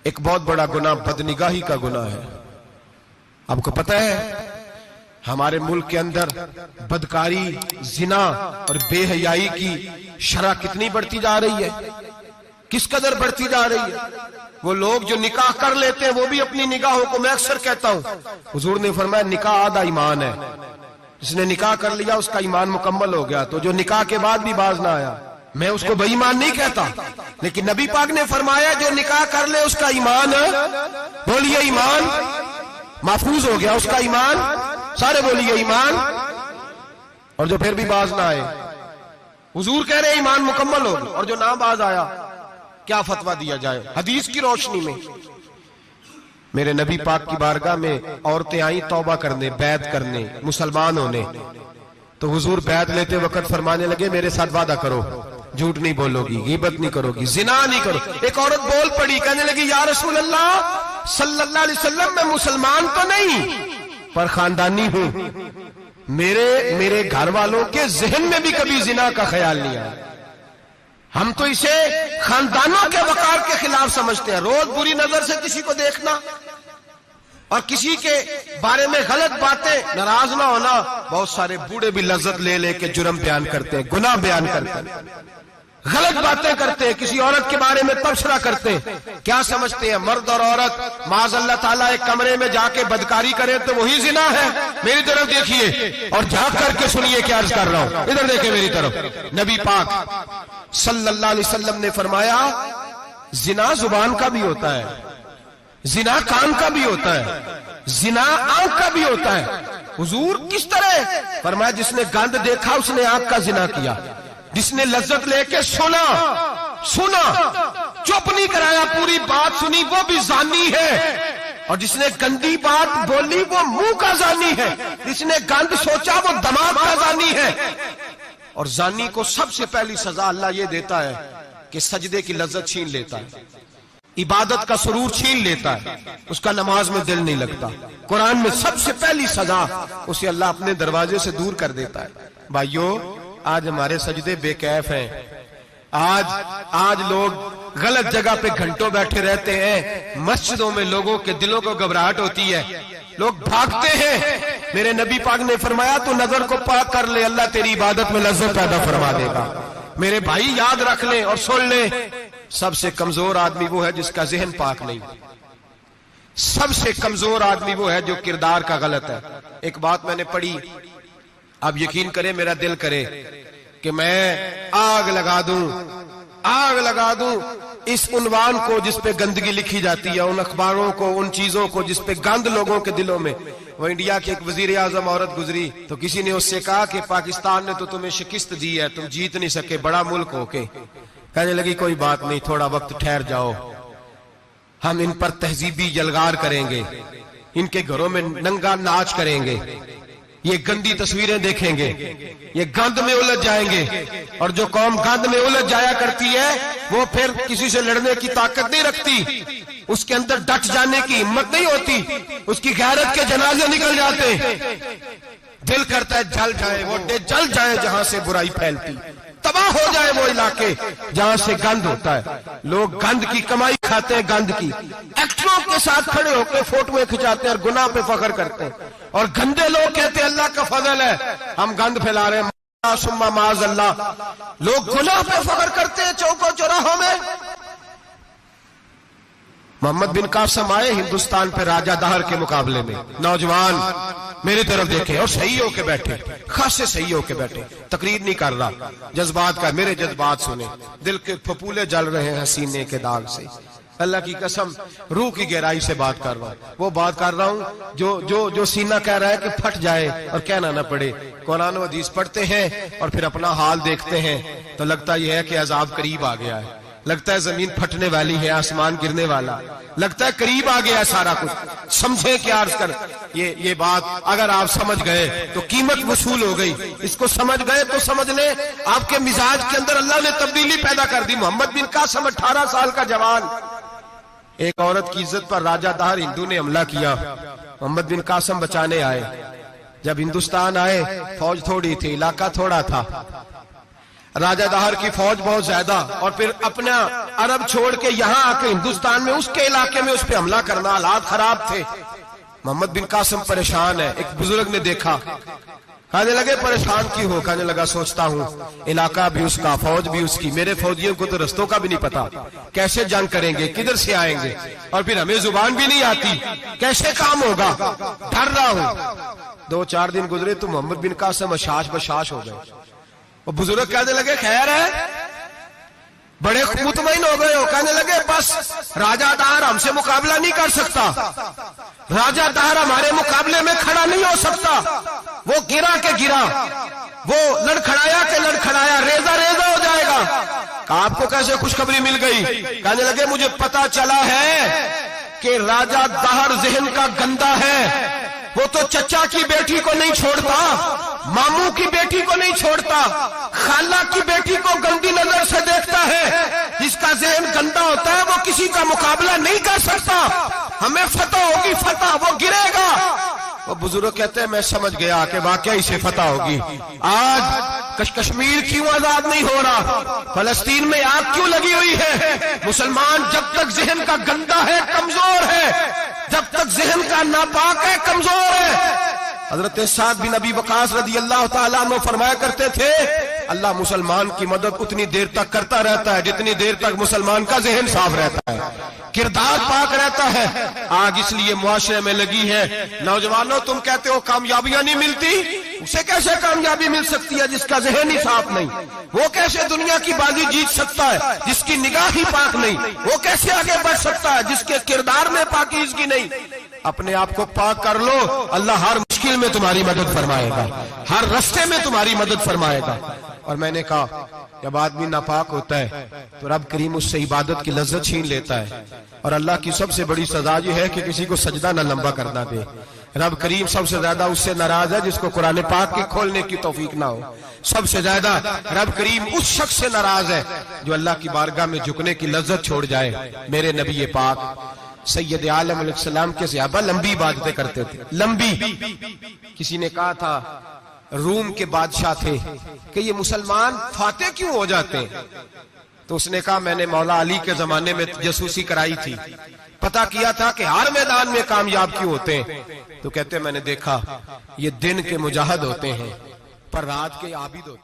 ایک بہت بڑا گناہ بدنگاہی کا گناہ ہے. آپ کو پتہ ہے ہمارے ملک کے اندر بدکاری، زنا اور بے حیائی کی شرح کتنی بڑھتی جا رہی ہے، کس قدر بڑھتی جا رہی ہے. وہ لوگ جو نکاح کر لیتے ہیں وہ بھی اپنی نگاہوں کو، میں اکثر کہتا ہوں، حضور نے فرمایا نکاح آدھا ایمان ہے. جس نے نکاح کر لیا اس کا ایمان مکمل ہو گیا. تو جو نکاح کے بعد بھی باز نہ آیا، میں اس کو بے ایمان نہیں کہتا، لیکن نبی پاک نے فرمایا جو نکاح کر لے اس کا ایمان، بولیے ایمان محفوظ ہو گیا، اس کا ایمان، سارے بولیے ایمان. اور جو پھر بھی باز نہ آئے، حضور کہہ رہے ایمان مکمل ہو گیا. اور جو نہ باز آیا کیا فتویٰ دیا جائے حدیث کی روشنی میں؟ میرے نبی پاک کی بارگاہ میں عورتیں آئیں توبہ کرنے، بیعت کرنے، مسلمان ہونے. تو حضور بیعت لیتے وقت فرمانے لگے میرے ساتھ وعدہ کرو، جھوٹ نہیں بولو گی، غیبت نہیں کرو گی، زنا نہیں کرو. ایک عورت بول پڑی، کہنے لگی یا رسول اللہ صلی اللہ علیہ وسلم میں مسلمان تو نہیں پر خاندانی ہوں، میرے گھر والوں کے ذہن میں بھی کبھی زنا کا خیال نہیں آیا. ہم تو اسے خاندانوں کے وقار کے خلاف سمجھتے ہیں. روز بری نظر سے کسی کو دیکھنا اور کسی کے بارے میں غلط باتیں، ناراض نہ ہونا. بہت سارے بوڑھے بھی لذت لے لے کے جرم بیان کرتے ہیں، گناہ بیان کرتے ہیں، غلط باتیں کرتے ہیں، کسی عورت کے بارے میں تبصرہ کرتے ہیں. کیا سمجھتے ہیں مرد اور عورت معاذ اللہ تعالیٰ ایک کمرے میں جا کے بدکاری کرے تو وہی زنا ہے؟ میری طرف دیکھیے اور جھانک کر کے سنیے کیا عرض کر رہا ہوں. ادھر دیکھیں میری طرف. نبی پاک صلی اللہ علیہ وسلم نے فرمایا زنا زبان کا بھی ہوتا ہے، زنا کان کا بھی ہوتا ہے، زنا آنکھ کا بھی ہوتا ہے. حضور کس طرح فرمایا جس نے گند دیکھا اس نے آنکھ کا زنا کیا، جس نے لذت لے کے سنا چپ نہیں کرایا، پوری بات سنی، وہ بھی زانی ہے. اور جس نے گندی بات بولی وہ منہ کا زانی ہے، جس نے گند سوچا وہ دماغ کا زانی ہے. اور زانی کو سب سے پہلی سزا اللہ یہ دیتا ہے کہ سجدے کی لذت چھین لیتا ہے، عبادت کا سرور چھین لیتا ہے، اس کا نماز میں دل نہیں لگتا. قرآن میں سب سے پہلی سزا اسے اللہ اپنے دروازے سے دور کر دیتا ہے. بھائیو آج ہمارے سجدے بے کیف ہیں، آج لوگ غلط جگہ پہ گھنٹوں بیٹھے رہتے ہیں. مسجدوں میں لوگوں کے دلوں کو گھبراہٹ ہوتی ہے، لوگ بھاگتے ہیں. میرے نبی پاک نے فرمایا تو نظر کو پاک کر لے، اللہ تیری عبادت میں لذت پیدا فرما دے گا. میرے بھائی یاد رکھ لیں اور سن لیں، سب سے کمزور آدمی وہ ہے جس کا ذہن پاک نہیں. سب سے کمزور آدمی وہ ہے جو کردار کا غلط ہے. ایک بات میں نے پڑھی، آپ یقین کریں میرا دل کرے کہ میں آگ لگا دوں اس عنوان کو جس پہ گندگی لکھی جاتی ہے، ان اخباروں کو، ان چیزوں کو جس پہ گند لوگوں کے دلوں میں. وہ انڈیا کی ایک وزیر اعظم عورت گزری تو کسی نے اس سے کہا کہ پاکستان نے تو تمہیں شکست دی ہے، تم جیت نہیں سکے بڑا ملک ہو کے. کہنے لگی کوئی بات نہیں، تھوڑا وقت ٹھہر جاؤ، ہم ان پر تہذیبی یلغار کریں گے، ان کے گھروں میں ننگا ناچ کریں گے، یہ گندی تصویریں دیکھیں گے، یہ گند میں الجھ جائیں گے. اور جو قوم گند میں الجھ جایا کرتی ہے وہ پھر کسی سے لڑنے کی طاقت نہیں رکھتی، اس کے اندر ڈٹ جانے کی ہمت نہیں ہوتی، اس کی غیرت کے جنازے نکل جاتے. دل کرتا ہے جل جائے وہ جل جائے جہاں سے برائی پھیلتی، تباہ ہو جائے وہ علاقے جہاں سے گند ہوتا ہے. لوگ گند کی کمائی کھاتے ہیں، گند کی. ایکٹروں کے ساتھ کھڑے ہو کے فوٹویں کھچاتے ہیں اور گناہ پہ فخر کرتے ہیں. اور گندے لوگ کہتے ہیں اللہ کا فضل ہے ہم گند پھیلا رہے ہیں، ثم معاذ اللہ. لوگ گناہ پہ فخر کرتے ہیں چوکوں چوراہوں میں. محمد بن قاسم آئے ہندوستان پہ راجہ دہر کے مقابلے میں، نوجوان میری طرف دیکھیں اور صحیح ہو کے بیٹھے، خاصے صحیح ہو کے بیٹھے، تقریر نہیں کر رہا، جذبات کا. میرے جذبات سنیں، دل کے پھپولے جل رہے ہیں سینے کے داغ سے. اللہ کی قسم روح کی گہرائی سے بات کر رہا ہوں، وہ بات کر رہا ہوں جو سینہ کہہ رہا ہے کہ پھٹ جائے اور کہنا نہ پڑے. قرآن و حدیث پڑھتے ہیں اور پھر اپنا حال دیکھتے ہیں تو لگتا یہ ہے کہ عذاب قریب آ گیا ہے، لگتا ہے زمین پھٹنے والی ہے، آسمان گرنے والا، لگتا ہے قریب آ گیا ہے سارا کچھ. سمجھیں کیا عرض کر یہ بات اگر آپ سمجھ گئے تو قیمت وصول ہو گئی. اس کو سمجھ گئے تو سمجھ لیں آپ کے مزاج کے اندر اللہ نے تبدیلی پیدا کر دی. محمد بن قاسم 18 سال کا جوان، ایک عورت کی عزت پر راجہ دہر ہندو نے حملہ کیا، محمد بن قاسم بچانے آئے. جب ہندوستان آئے فوج تھوڑی تھی، علاقہ تھوڑا تھا، راجہ دہر کی فوج بہت زیادہ، اور پھر اپنا عرب چھوڑ کے یہاں آ کے ہندوستان میں اس کے علاقے میں اس پہ حملہ کرنا، حالات خراب تھے۔ محمد بن قاسم پریشان ہے۔ ایک بزرگ نے دیکھا، کہنے لگے پریشان کیوں ہو؟ کہنے لگا سوچتا ہوں علاقہ بھی اس کا، فوج بھی اس کی، میرے فوجیوں کو تو رستوں کا بھی نہیں پتا، کیسے جنگ کریں گے، کدھر سے آئیں گے، اور پھر ہمیں زبان بھی نہیں آتی، کیسے کام ہوگا، ڈر رہا ہوں۔ 2-4 دن گزرے تو محمد بن قاسم اشاش بشاش ہو گئے۔ وہ بزرگ کہنے لگے خیر ہے، بڑے مطمئن ہو گئے ہو؟ کہنے لگے بس راجہ دہر ہم سے مقابلہ نہیں کر سکتا، راجہ دہر ہمارے مقابلے میں کھڑا نہیں ہو سکتا، وہ گرا کے گرا، وہ لڑکھڑایا کے لڑکھڑایا، ریزہ ریزہ ہو جائے گا۔ آپ کو کیسے خوشخبری مل گئی؟ کہنے لگے مجھے پتا چلا ہے کہ راجہ دہر ذہن کا گندا ہے، وہ تو چچا کی بیٹی کو نہیں چھوڑتا، ماموں کی بیٹی کو نہیں چھوڑتا، خالہ کی بیٹی کو گندی نظر سے دیکھتا ہے۔ جس کا ذہن گندا ہوتا ہے وہ کسی کا مقابلہ نہیں کر سکتا، ہمیں فتح ہوگی، فتح، وہ گرے گا۔ وہ بزرگ کہتے ہیں میں سمجھ گیا کہ واقعی سے فتح ہوگی۔ آج کشمیر کیوں آزاد نہیں ہو رہا، فلسطین میں آگ کیوں لگی ہوئی ہے؟ مسلمان جب تک ذہن کا گندا ہے کمزور ہے، جب تک ذہن کا ناپاک ہے کمزور ہے۔ حضرت سعد بن ابی وقاص رضی اللہ تعالیٰ عنہ فرمایا کرتے تھے اللہ مسلمان کی مدد اتنی دیر تک کرتا رہتا ہے جتنی دیر تک مسلمان کا ذہن صاف رہتا ہے، کردار پاک رہتا ہے۔ آگ اس لیے معاشرے میں لگی ہے۔ نوجوانوں تم کہتے ہو کامیابیاں نہیں ملتی، اسے کیسے کامیابی مل سکتی ہے جس کا ذہن ہی صاف نہیں؟ وہ کیسے دنیا کی بازی جیت سکتا ہے جس کی نگاہ ہی پاک نہیں؟ وہ کیسے آگے بڑھ سکتا ہے جس کے کردار میں پاکیزگی نہیں؟ اپنے آپ کو پاک کر لو، اللہ ہر مشکل میں تمہاری مدد فرمائے گا، ہر رستے میں تمہاری مدد فرمائے گا۔ اور میں نے کہا جب آدمی ناپاک ہوتا ہے تو رب کریم اس سے عبادت کی لذت چھین لیتا ہے، اور اللہ کی سب سے بڑی سزا یہ ہے کہ کسی کو سجدہ نہ لمبا کرنا دے۔ رب کریم سب سے زیادہ اس سے ناراض ہے جس کو قرآن پاک کی کھولنے کی توفیق نہ ہو۔ سب سے زیادہ رب کریم اس شخص سے ناراض ہے جو اللہ کی بارگاہ میں جھکنے کی لذت چھوڑ جائے۔ میرے نبی پاک سید عالم علیہ السلام کے صحابہ لمبی عبادتیں کرتے تھے، لمبی۔ کسی نے کہا تھا روم کے بادشاہ تھے کہ یہ مسلمان فاتح کیوں ہو جاتے ہیں؟ تو اس نے کہا میں نے مولا علی کے زمانے میں جاسوسی کرائی تھی، پتا کیا تھا کہ ہر میدان میں کامیاب کیوں ہوتے ہیں۔ تو کہتے میں نے دیکھا یہ دن کے مجاہد ہوتے ہیں پر رات کے عابد ہوتے ہیں۔